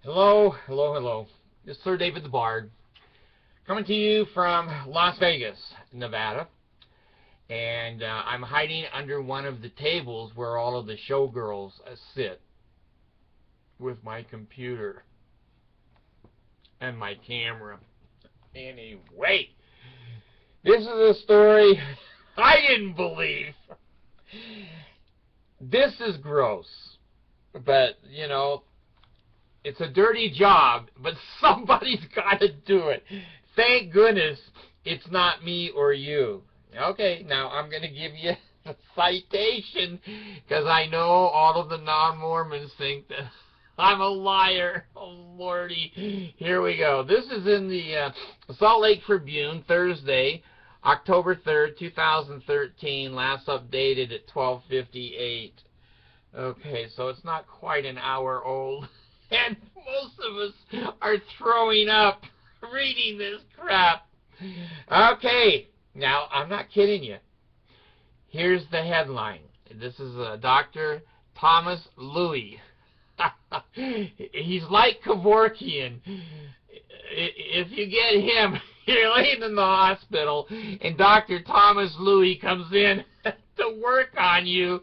Hello, hello, hello. This is Sir David the Bard, coming to you from Las Vegas, Nevada. And I'm hiding under one of the tables where all of the showgirls sit with my computer and my camera. Anyway, this is a story I didn't believe. This is gross, but, you know, it's a dirty job, but somebody's got to do it. Thank goodness it's not me or you. Okay, now I'm going to give you a citation because I know all of the non-Mormons think that I'm a liar. Oh, Lordy. Here we go. This is in the Salt Lake Tribune, Thursday, October 3rd, 2013, last updated at 12:58. Okay, so it's not quite an hour old. And most of us are throwing up reading this crap. Okay, now I'm not kidding you. Here's the headline. This is Dr. Thomas Louis. He's like Kevorkian. If you get him, you're laying in the hospital, and Dr. Thomas Louis comes in to work on you.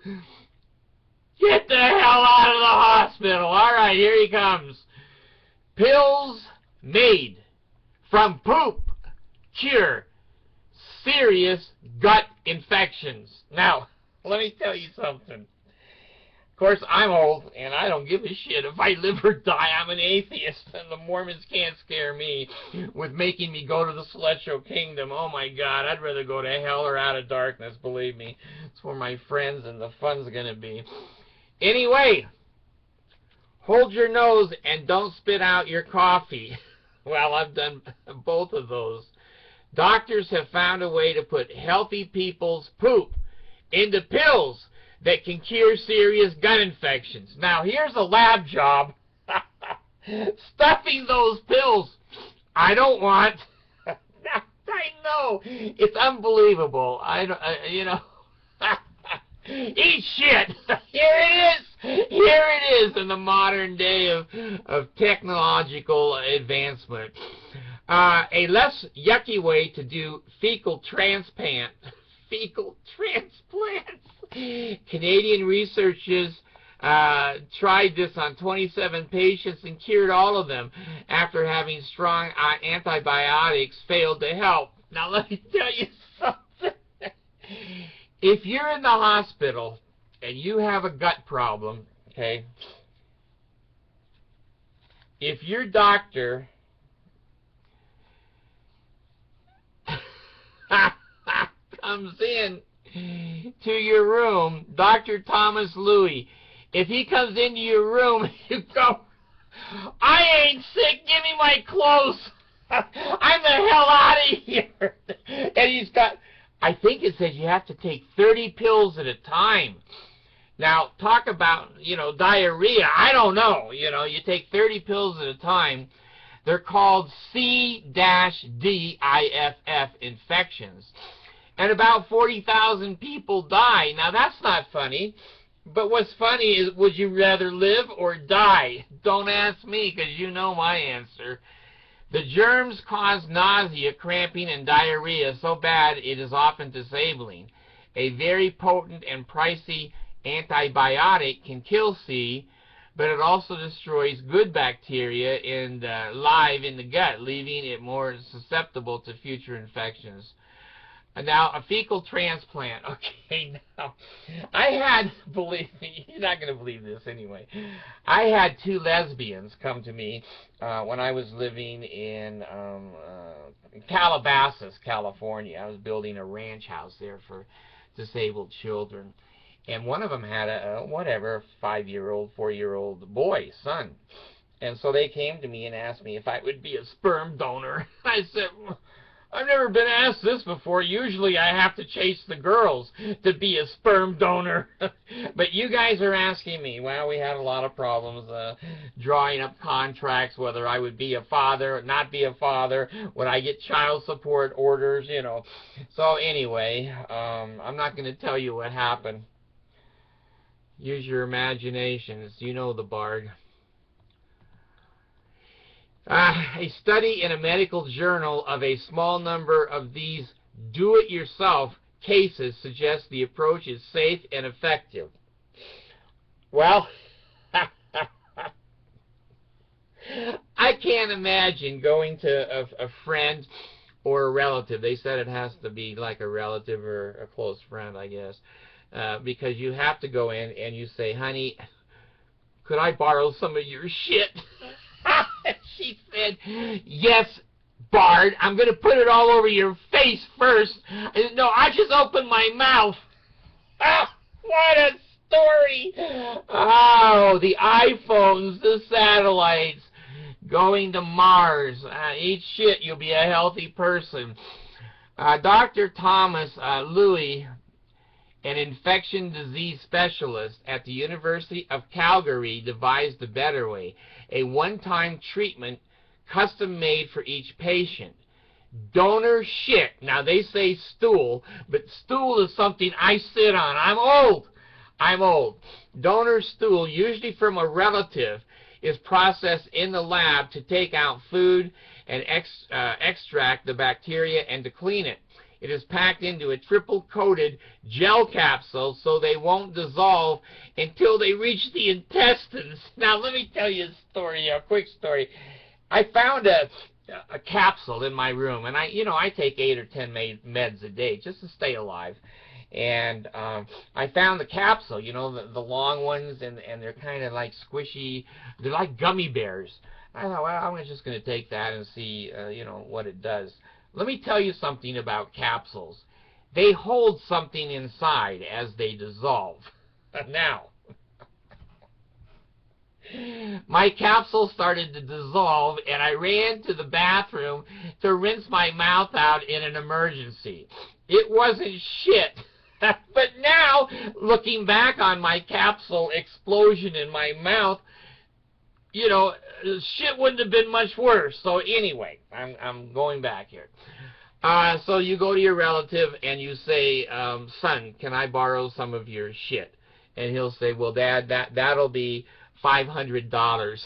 Get the hell out of the hospital. All right, here he comes. Pills made from poop cure serious gut infections. Now, let me tell you something. Of course, I'm old, and I don't give a shit if I live or die. I'm an atheist, and the Mormons can't scare me with making me go to the celestial kingdom. Oh, my God, I'd rather go to hell or out of darkness, believe me. It's where my friends and the fun's going to be. Anyway, hold your nose and don't spit out your coffee. Well, I've done both of those. Doctors have found a way to put healthy people's poop into pills that can cure serious gut infections. Now, here's a lab job. Stuffing those pills I don't want. I know. It's unbelievable. You know. Eat shit! Here it is! Here it is in the modern day of technological advancement. A less yucky way to do fecal transplants. Canadian researchers tried this on 27 patients and cured all of them after having strong antibiotics failed to help. Now let me tell you something. If you're in the hospital and you have a gut problem, okay, if your doctor comes in to your room, Dr. Thomas Louis, if he comes into your room, you go, I ain't sick, give me my clothes. I'm the hell out of here. And he's got... I think it says you have to take 30 pills at a time. Now, talk about, you know, diarrhea. I don't know. You know, you take 30 pills at a time. They're called C-DIFF infections. And about 40,000 people die. Now, that's not funny. But what's funny is, would you rather live or die? Don't ask me, because you know my answer. The germs cause nausea, cramping, and diarrhea so bad it is often disabling. A very potent and pricey antibiotic can kill C, but it also destroys good bacteria live in the gut, leaving it more susceptible to future infections. And now, a fecal transplant. Okay, now, I had, believe me, you're not going to believe this anyway. I had two lesbians come to me when I was living in Calabasas, California. I was building a ranch house there for disabled children. And one of them had a 5-year-old, 4-year-old boy, son. And so they came to me and asked me if I would be a sperm donor. I said, I've never been asked this before. Usually I have to chase the girls to be a sperm donor. But you guys are asking me. Well, we had a lot of problems drawing up contracts, whether I would be a father or not be a father, would I get child support orders, you know. So anyway, I'm not going to tell you what happened. Use your imaginations. You know the Bard. A study in a medical journal of a small number of these do-it-yourself cases suggests the approach is safe and effective. Well, I can't imagine going to a friend or a relative. They said it has to be like a relative or a close friend, I guess, because you have to go in and you say, honey, could I borrow some of your shit? She said, yes, Bard, I'm going to put it all over your face first. No, I just opened my mouth. Ah, what a story. Oh, the iPhones, the satellites, going to Mars. Eat shit, you'll be a healthy person. Dr. Thomas Louis, an infection disease specialist at the University of Calgary, devised a better way, a one-time treatment custom-made for each patient. Donor shit. Now, they say stool, but stool is something I sit on. I'm old. Donor stool, usually from a relative, is processed in the lab to take out food and extract the bacteria and to clean it. It is packed into a triple-coated gel capsule so they won't dissolve until they reach the intestines. Now, let me tell you a story, a quick story. I found a capsule in my room, and I take 8 or 10 meds a day just to stay alive. And I found the capsule, the long ones, and they're kind of like squishy. They're like gummy bears. I thought, well, I'm just going to take that and see, what it does. Let me tell you something about capsules. They hold something inside as they dissolve. Now, my capsule started to dissolve, and I ran to the bathroom to rinse my mouth out in an emergency. It wasn't shit. But now, looking back on my capsule explosion in my mouth, shit wouldn't have been much worse. So anyway, I'm going back here. So you go to your relative and you say, son, can I borrow some of your shit? And he'll say, well, Dad, that'll be $500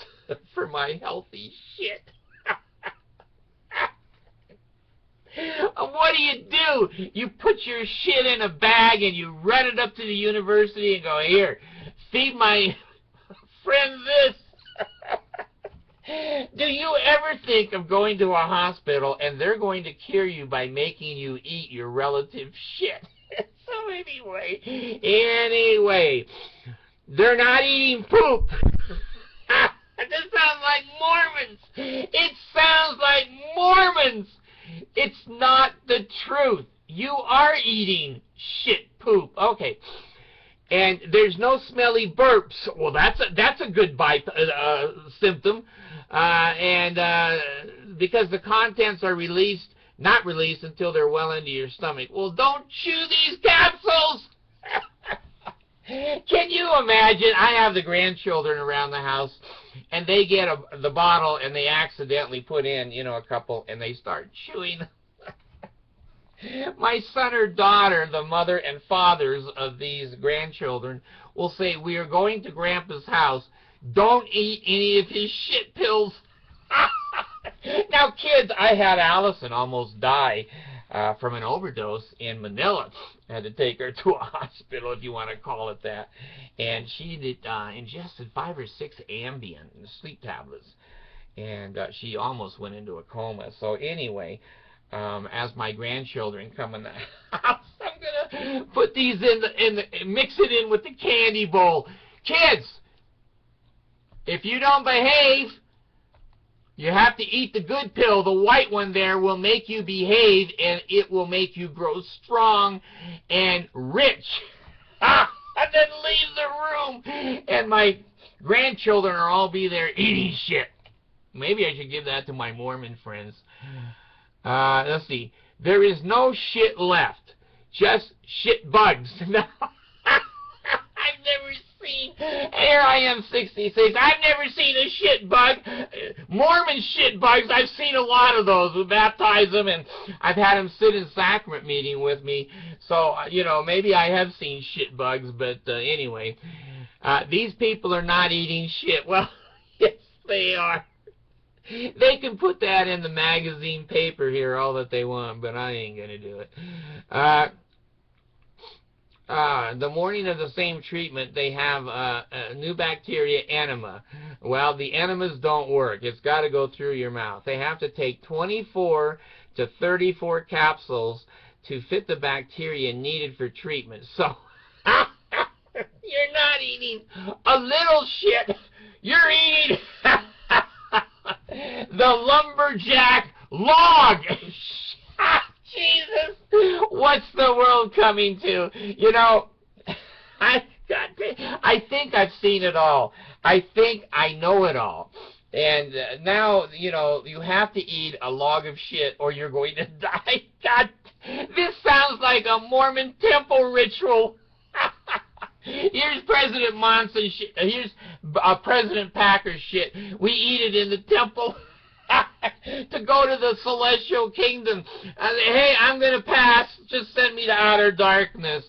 for my healthy shit. What do? You put your shit in a bag and you run it up to the university and go, here, feed my friend this. Do you ever think of going to a hospital and they're going to cure you by making you eat your relative's shit? So anyway, they're not eating poop. This sounds like Mormons. It sounds like Mormons. It's not the truth. You are eating shit poop. Okay. And there's no smelly burps. Well, that's a good symptom. Because the contents are not released until they're well into your stomach. Well, don't chew these capsules. Can you imagine? I have the grandchildren around the house, and they get the bottle, and they accidentally put in, a couple, and they start chewing. My son or daughter, the mother and fathers of these grandchildren, will say, we are going to Grandpa's house. Don't eat any of his shit pills. Now, kids, I had Allison almost die from an overdose in Manila. I had to take her to a hospital, if you want to call it that. And she ingested 5 or 6 Ambien sleep tablets. And she almost went into a coma. So anyway, as my grandchildren come in the house, I'm going to put these mix it in with the candy bowl. Kids, if you don't behave, you have to eat the good pill. The white one there will make you behave, and it will make you grow strong and rich. And then leave the room. And my grandchildren will all be there eating shit. Maybe I should give that to my Mormon friends. Let's see. There is no shit left. Just shit bugs. I've never seen. Here I am, 66. I've never seen a shit bug. Mormon shit bugs, I've seen a lot of those. We baptize them, and I've had them sit in sacrament meeting with me. So, maybe I have seen shit bugs, but anyway. These people are not eating shit. Well, yes, they are. They can put that in the magazine paper here all that they want, but I ain't going to do it. The morning of the same treatment, they have a new bacteria enema. Well, the enemas don't work. It's got to go through your mouth. They have to take 24 to 34 capsules to fit the bacteria needed for treatment. So, you're not eating a little shit. You're eating the lumberjack log. Jesus, what's the world coming to? You know, I think I've seen it all. I think I know it all. And now, you know, you have to eat a log of shit or you're going to die. God, this sounds like a Mormon temple ritual. Here's President Monson shit. Here's President Packer's shit. We eat it in the temple to go to the celestial kingdom. Hey, I'm going to pass. Just send me to outer darkness.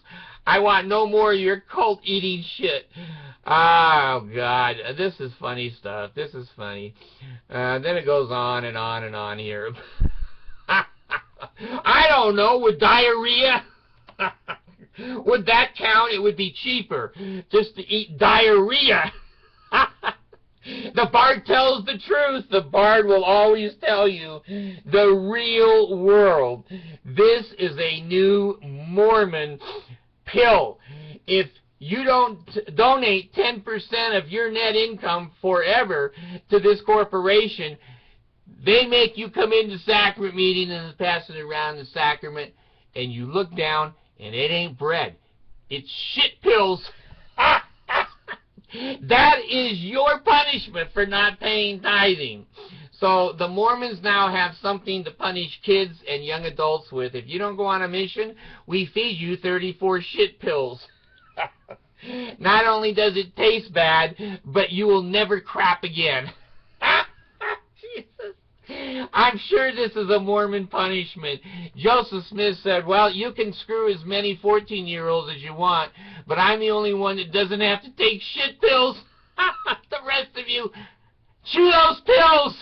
I want no more of your cult eating shit. Oh, God. This is funny stuff. This is funny. Then it goes on and on and on here. I don't know. With diarrhea? Would that count? It would be cheaper just to eat diarrhea. The Bard tells the truth. The Bard will always tell you the real world. This is a new Mormon pill. If you don't donate 10% of your net income forever to this corporation, they make you come into sacrament meeting and pass it around the sacrament, and you look down, and it ain't bread. It's shit pills. That is your punishment for not paying tithing. So the Mormons now have something to punish kids and young adults with. If you don't go on a mission, we feed you 34 shit pills. Not only does it taste bad, but you will never crap again. Jesus. I'm sure this is a Mormon punishment. Joseph Smith said, well, you can screw as many 14-year-olds as you want, but I'm the only one that doesn't have to take shit pills. The rest of you, chew those pills.